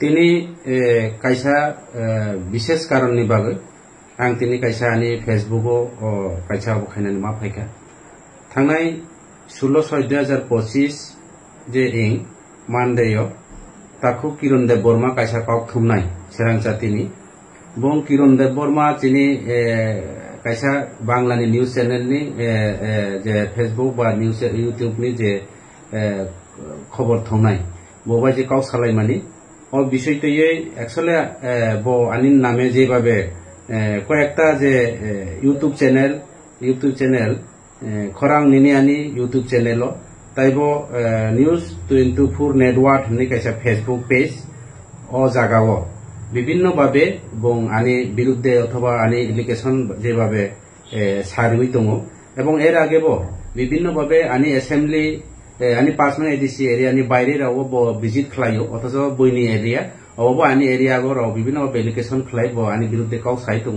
তিনি কাইসা বিশেষ কারণনি বাগৈ आं तिनि कायसा आनि फेसबुकआव कायसा बखायनानै मा फायखा थांनाय 16/6/2025 जे इं मानदेयाव ताखु किरणदेव बर्मा कायसा पाव थुमनाय सेरां जातिनि बं किरणदेव बर्मा तिनि कायसा बांलानि निउज चेनेलनि जे फेसबुक बा निउज इउट्यूबनि जे खबर थंनाय बबा जे काव सालायमानि अ बिषयतयै एक्चुअली ब आनि नामे जेबाबे কয়েকটা যে ইউটিউব চ্যানেল খরাং নিনি আনি ইউটিউব চ্যানেল তাইব নিউজ 24 নেটওয়ার্ক হনি কাইসা ফেসবুক পেজ ও জাগাও বিভিন্ন ভাবে এবং আনি বিরুদ্ধে অথবা আনি এলিগেশন যেভাবে সার্ভে দङ এবং এর আগেও বিভিন্ন ভাবে আনি অ্যাসেম্বলি আনি 5 নং এডিসি এরিয়ানি বাইরে রাও ভিজিট খালাयो অথচ বইনি এরিয়া অবো আনি এরিয়া গর বিভিন্ন এলিগেশন খালাইব আনি বিরুদ্ধে কাউ সাই দङ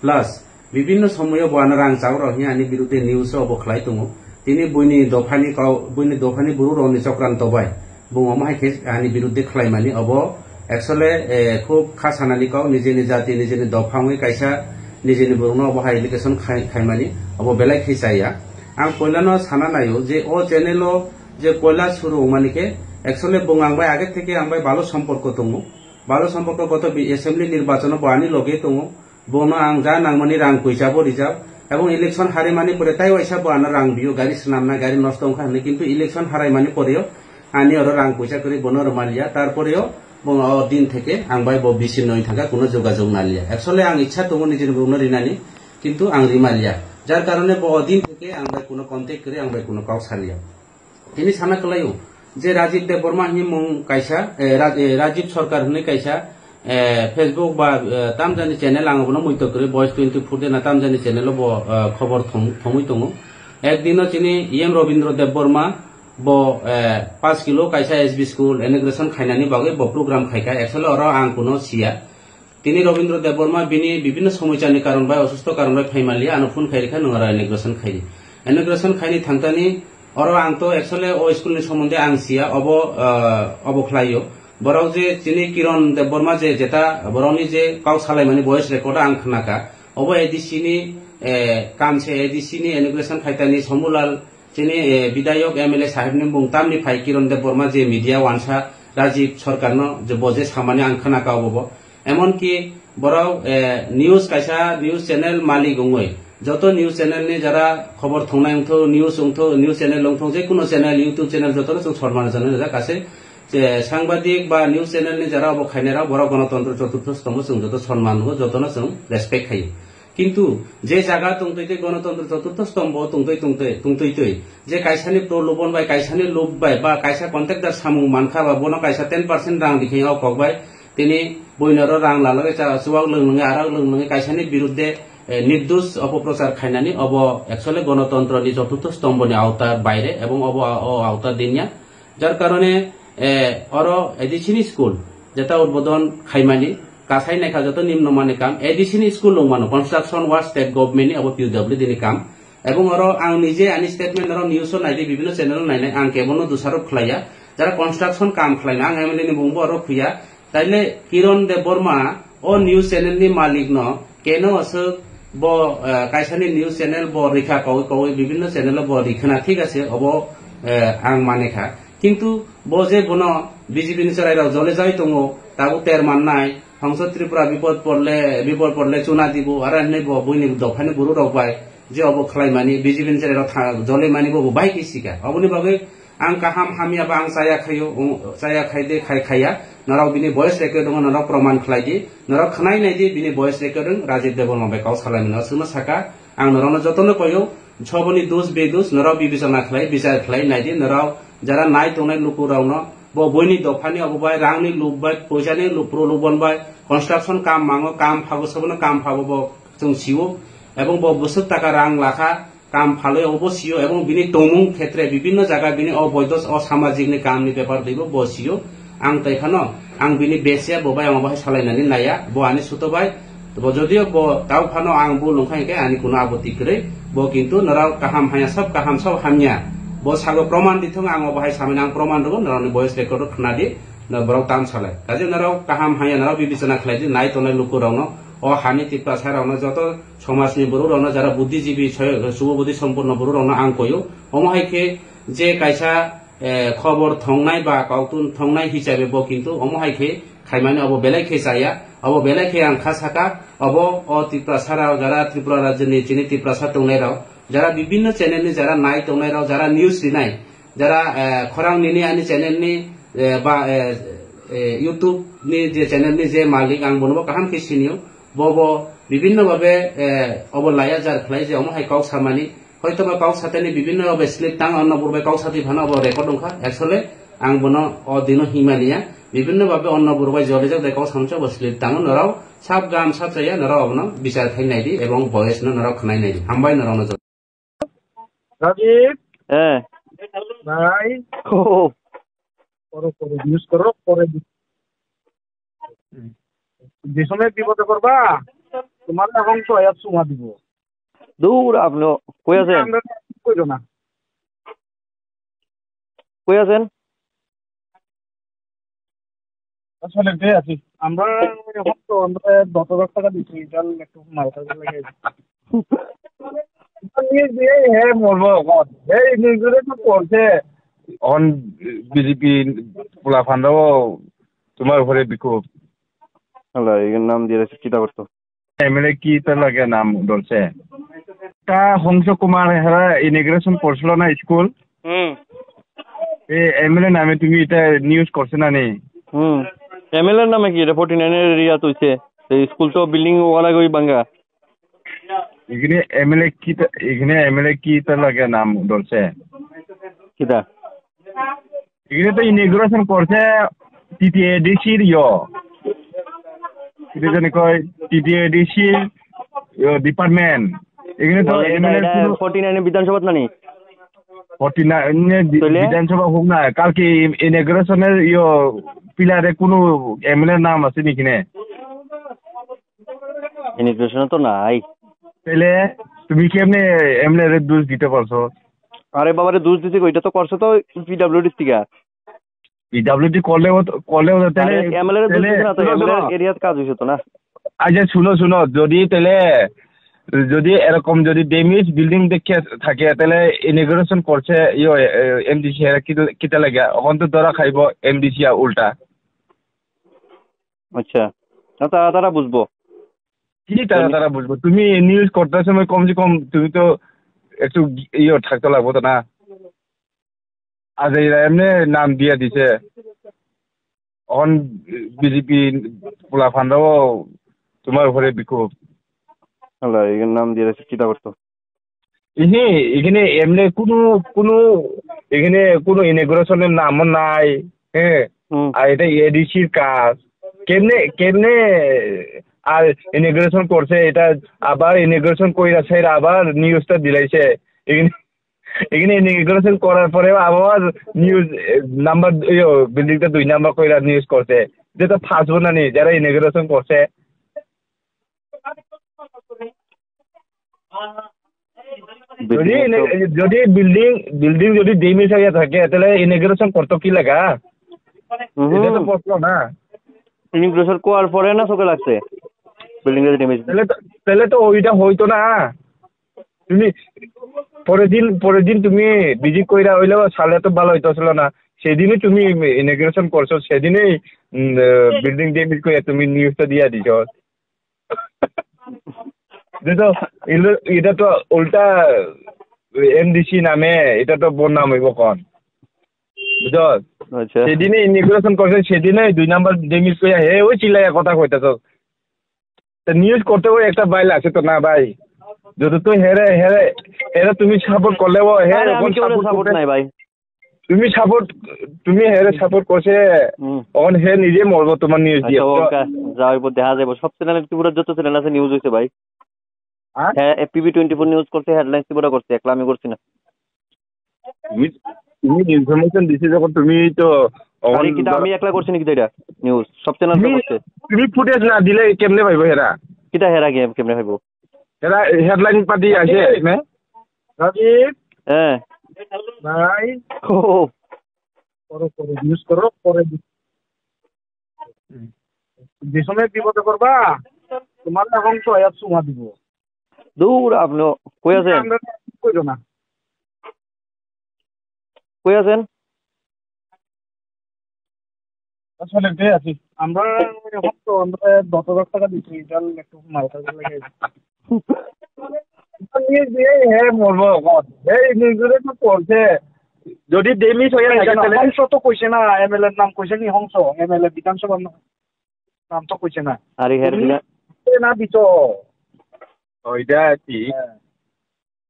প্লাস বিভিন্ন সময় বানা রাং চাও রহি আনি বিরুদ্ধে নিউজ অবো খালাই দङ তিনি বইনি দফানি বুরু রনি চক্রান্ত বাই বুমাই কে আনি বিরুদ্ধে খালাইমানি অবো एक्चुअली खूब खासानानि काव निजेनि जाति निजेनि दफाङै कायसा निजेनि बुरुनो अबहाय एलिगेशन खायमानि अबो बेलाय खैसाया आं पयलानो साना नायो जे ओ चैनेलो जे पयला शुरू मानिके एक्चुअली बुंगांबाय आगे থেকে आंबाय भालो सम्पर्क दङ भालो सम्पर्क गत एसेम्बली निर्वाचन बानि लगे दङ बोनो आं जा नांमानि रां पैसाबो रिजार्व এবং ইলেকশন হারিমানি পরে তাই ওইসা বানা রাং বিও গাড়ি সামনা গাড়ি নষ্ট খানে কিন্তু ইলেকশন হারাইমানি পরেও আনি আর রাং পয়সা করে বনর মালিয়া তারপরেও दिन থেকে आंबाय बो बिसि नय थाका कोनो जोगाजोग नालिया एक्चुअली आं इच्छा दङ निजेनि बुंनो रिनानि किन्तु आं रिमालिया जार कारणे बो दिन থেকে आंबाय कोनो कन्टेक्ट करे आंबाय कोनो काव सालिया तिनि साना कलायो जे राजीव देव बर्मा हि मुं कायसा राजीव सरकार हने कायसा फेसबुक बा तामजानि चैनल आं बनो मइतो करे बॉयज 24 देना तामजानि चैनल बो खबर थमै दङ एकदिनो तिनि एम रविन्द्र देव बर्मा बो 5 किलो कायसा एसबी स्कूल इनॉग्रेशन खायनानि बागै बो प्रोग्राम खायका एक्चुअली अर आं कोनो सिया तिनि रविन्द्र देव बर्मा बिनि विभिन्न समस्यानि कारण बाय असुस्थ कारण बाय फाइमालिया आनो फन खायरिखा नङा इनॉग्रेशन खायनि थांतानि अर आं तो एक्चुअली ओ स्कूलनि सोमोन्दै आं सिया अबो खलायो बराव जे तिनि किरण देव बर्मा जे जेता बरावनि जे काव सालायमानि वॉइस रेकर्ड आं खोनाका अबो एडीसीनि कामसे एडीसीनि इनॉग्रेशन खायतानि समूलाल तिनी विधायक एमएलए साहेबनि बुंतामनि फाय किरण देव बर्मा जे मीडिया वानसा राजीव सरकारनो जे बजे सामानि आं खोनाकावबो एमन कि बराव निउज कायसा निउज चैनल मालिक गङै যত নিউজ চ্যানেলनि যারা খবর থংনাय उंथो নিউজ চ্যানেল लंथो जे कुनो चैनल यूट्यूब चैनल जतनो जों सन्मान जानो जा कासे जे सांबादिक बा निउज चैनलनि যারা अबो खायनेरा बर गणतंत्र चतुर्थ स्तंभ जों जत सन्मान हो जतनो जों रेसपेक्ट खायो किंतु जे जागा तुंतैते गणतंत्र चतुर्थ स्तंभ तुंतै जे कायसानि प्रलोभन बाय कायसानि लोभ बाय बा कायसा कन्ट्रेक्टर सामु मानखा बा बनो कायसा 10% रां दिखायाव कगबाय तिनि बयनर रां लालगे सुवाग लोंनगे आरा लोंनगे कायसानि बिरुद्धे निर्दोष अपप्रचार खायनानि अब एक्चुअली गणतंत्रनि चतुर्थ स्तंभनि आवतार बायरे एवं अब आवतार दिनिया जार कारणे अर एडिसिनि स्कूल जेता उद्बोधन खायमानि कासाय नायखा जत निम्नमानि काम एडिसिनि स्कूल लंमानो कन्स्ट्राक्शन वार्ड स्टेट गवर्नमेंट अब पीडब्ल्यू दिनि काम एवं अर आं निजे आनि स्टेटमेंट अर न्यूज नायदि विभिन्न चैनल नायनाय आं केबनो दुसारप खलाया जारा कन्स्ट्राक्शन काम खलायना आं एमएलए नि बुंबो अर खुया ताइले किरण देव बर्मा ओ न्यूज चैनल नि मालिक न केनो असो बो कायसानि न्यूज चैनल बो रेखा कवै विभिन्न चैनल बो रिखना ठीक আছে अब आं मानेखा किंतु बो जे बनो बीजेपी नि सरायराव जले जाय दङ ताबो तेर माननाय हंस त्रिपुरा विपद पड़ले चुना दिबो आरो नै बो बयनि दफानि बुरु रबाय जे अब खलायमानि बीजेपी नि सरायराव जले मानि बो बाय किसिका अबनि बागै आं काहाम हामिया बा आं साया खायदे खाया नराव बिनि वॉइस रेकर्ड दङ नराव प्रमाण खलायदि नराव खनाय नायदि बिनि वॉइस रेकर्ड राजीव देव बर्मा बाय काव सालायनो सुमा साका आं नरावनो जतनो कयो छबनि दोष बेदोष नराव बिबिचना खलाय बिचार खलाय नायदि नराव जारा नाय तंनाय लुकुरावनो बो बयनि दफानि अबबाय रांनि लुबबाय पैसानि प्रलोभनबाय कन्स्ट्राक्शन काम मांगो काम फागो सबनो काम फागो बो जों सियो एवं बो बोसोर टाका रां लाखा काम फाले अबसियो एवं बिनि तमुं क्षेत्रे विभिन्न जागा बिनि अवैध असामाजिकनि कामनि पेपर दैबो बसियो आं तैखानो आं बिनि बेसिया बबाय आंबाय सालायनानै नाया बो आनि सुतबाय बो जदियो बो ताव फानो आं बो लंखायके आनि कुनो आपत्ति करे बो किंतु नराव काहाम हाया सब काहाम सब हामिया बो सागो प्रमाण दिथों आं बाहाय सामिना आं प्रमाण दङ नरावनि वॉइस रेकर्ड खनादि borok tam salai kaje narok kaham haya narok bibicana khlai je nai tonai luku rokno o hani tipra sarokno joto সমাজনি borok rokno jara buddhijibi subodhi সম্পন্ন borok rokno ang koyo omo haike je kaisa খবর থংনাই বা কাউতুন থংনাই হিসাবে bo কিন্তু omo haike খাইমানি obo belai khe saya obo belai khe ang khasaka obo o tipra sarao jara Tripura রাজ্যনি chini tipra sa tongnai rao jara bibinno channel ni jara nai tongnai rao jara news rinai jara khorang nini ani channel ni ba YouTube ni je channel ni je malik ang bonobo kaham khe sinio bobo বিভিন্ন ভাবে অবলায়া যার খেলাই যে অমহাই cow সামানি হয়তো বা cow সাথে বিভিন্ন ভাবে স্লিপ টাং অন্য পূর্বে কাউ সাথে ভানা রেকর্ড দংখা একচুয়ালি আং বনো অদিন হিমানিয়া বিভিন্ন ভাবে অন্য পূর্বে জলে যাও কাউ সামচ স্লিপ টাং নরাও সাব গাম সাব চাইয়া নরাও অবনো বিচার খাই নাইদি এবং বয়স নরাও খানাই নাইদি হামবাই নরাও নজ রাজীব হ্যাঁ ভাই ও করো করো ইউজ করো পরে যে সময় বিপদে করবা তোমার এখন তো আয়াত সুমা দিব দূর আপনি কই আছেন আমরা কইরো না কই আছেন আসলে কে আছি আমরা এখন তো আমরা 10,000 টাকা দিচ্ছি চল একটু মাল খাওয়া লাগে নিয়ে দিয়ে হ্যাঁ মরবো এই নিউজে তো পড়ছে অন বিজেপি পোলা ফান্ডাও তোমার উপরে বিক্ষোভ আল্লাহ এর নাম দিয়ে চিন্তা করতো এমএলএ কি তার লাগে নাম ধরছে তা হংস কুমার হেরা ইমিগ্রেশন পড়ছিল না স্কুল এমএলএ নামে তুমি এটা নিউজ করছে না নি এমএলএ এর নামে কি এটা 49 এর এরিয়া তুইছে এই স্কুল তো বিল্ডিং ওয়ালা গই বাঙ্গা এখানে এমএলএ কি তার লাগে নাম ধরছে কিটা এখানে তো ইমিগ্রেশন করছে টিটিএডিসির এটা জানি কয় টিটিএডিসি ডিপার্টমেন্ট এখানে তো এমএলএ 49 বিধানসভা নানি 49 বিধানসভা হোক না কালকে ইমিগ্রেশনের পিলারে কোনো এমএলএ নাম আছে নাকি না ইমিগ্রেশন তো নাই তাহলে তুমি কেমনে এমএলএ এর দোষ দিতে পারছো আরে বাবারে দোষ দিতে ওইটা তো করছে তো পিডব্লিউডি থেকে পিডব্লিউডি করলেও তাহলে এমএলএ এর দোষ দিতে না তো এমএলএ এরিয়াতে কাজ হইছে তো না আচ্ছা শুনো যদি তাহলে যদি এরকম যদি ড্যামেজ বিল্ডিং দেখে থাকে তাহলে ইমিগ্রেশন করছে এমডিসি এরা কিতা লাগে এখন তো ধরা খাইব এমডিসি উল্টা আচ্ছা তারা বুঝবো কি তারা বুঝবো তুমি নিউজ করতে সময় কমসে কম তুমি তো একটু থাকতে লাগবো তো না আজ এরা এমনি নাম দিয়া দিছে এখন বিজেপি পোলা ফান্ডাও তোমার উপরে বিক্ষোভ আল্লাহ এর নাম দিয়ে চিন্তা করতো এখানে এমনি কোনো এখানে কোনো ইমিগ্রেশনের নামও নাই হ্যাঁ আর এটা এডিসির কাজ কেমনে আর ইমিগ্রেশন করছে এটা আবার ইমিগ্রেশন কইরাছে আবার নিউজটা দিলাইছে এখানে ইমিগ্রেশন করার পরে আবার নিউজ নাম্বার বিল্ডিংটা 2 নাম্বার কইরা নিউজ করছে যেটা ফাঁসবো না নি যারা ইমিগ্রেশন করছে যদি বিল্ডিং যদি ড্যামেজ হয়ে থাকে তাহলে ইমিগ্রেশন করতে কি লাগা এটা তো প্রশ্ন না ইমিগ্রেশন করার পরে না চোখে লাগছে বিল্ডিং এর ড্যামেজ তাহলে তো ওইটা হইতো না তুমি পরের দিন তুমি ভিজিট কইরা হইলেও সালে তো ভালো হইতেছিল না সেদিনই তুমি ইমিগ্রেশন করছো সেদিনই বিল্ডিং ড্যামেজ করে তুমি নিউজটা দিয়া দিছ এটা তো উল্টা এমডিসি নামে এটা তো বদনাম হইব কন বুঝছ সেদিনে ইমিগ্রেশন করছে সেদিনে 2 নাম্বার ড্যামেজ করে ওই চিল্লাইয়া কথা কইতাছ নিউজ করতে ওই একটা বাইল আছে তো না ভাই যদি তুই হেরে তুমি সাপোর্ট করলেও সাপোর্ট নাই ভাই তুমি হেরে সাপোর্ট করছে তখন হে নিজে মরবো তোমার নিউজ দিয়ে দেখা যাবো সব চ্যানেল ত্রিপুরার যত চ্যানেল আছে নিউজ হয়েছে ভাই হ্যাঁ পিবি 24 নিউজ করছে হেডলাইন ত্রিপুরা করছে একলা আমি করছি না তুমি ইনফরমেশন দিছি যখন তুমি তো আমি একলা করছি নাকি এটা নিউজ সব চ্যানেল করছে তুমি ফুটেজ না দিলে কেমনে পাইবো হেরা কিটা হেরা গেম কেমনে পাইবো হেরা হেডলাইন পাতি আছে রাজীব হ্যাঁ ভাই ও করো ইউজ করো পরে যে সময় বিপদে করবা তোমার এখন তো আয়াত সুমা দিব দূর আপনি কই আছেন কইরো না কই আছেন আসলে বে আছি আমরা এখন তো আমরা 10,000 টাকা দিচ্ছি এটা একটু মালটা লাগে হ্যাঁ মরবো এই নিউজে তো পড়ছে যদি ডেমিস হয়ে থাকে তাহলে হংস তো কইছে না এমএলএ নাম কইছে নি হংস এমএলএ বিধানসভার নাম তো কইছে না আরে হের বিনা না দিছ ওইটা কি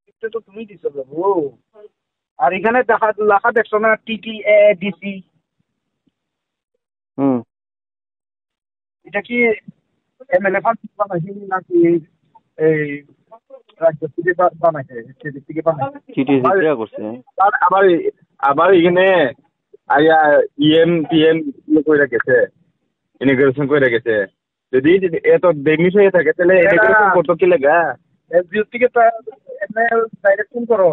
এটা তো তুমি দিছ বাবু আর এখানে দেখা লেখা দেখছো না টিটিএ ডিসি এটা কি এমএলএ ফান্ড বানাইছে নাকি এই রাজ্য থেকে বানাইছে স্টেট থেকে বানাইছে চিঠি জিজ্ঞাসা করছে আবার আবার এখানে আয়া পিএম কইরা গেছে ইমিগ্রেশন কইরা গেছে যদি এত ডেমিস হয়ে থাকে তাহলে ইমিগ্রেশন করতে কি লাগা এসবিও থেকে ডাইরেক্ট ফোন করো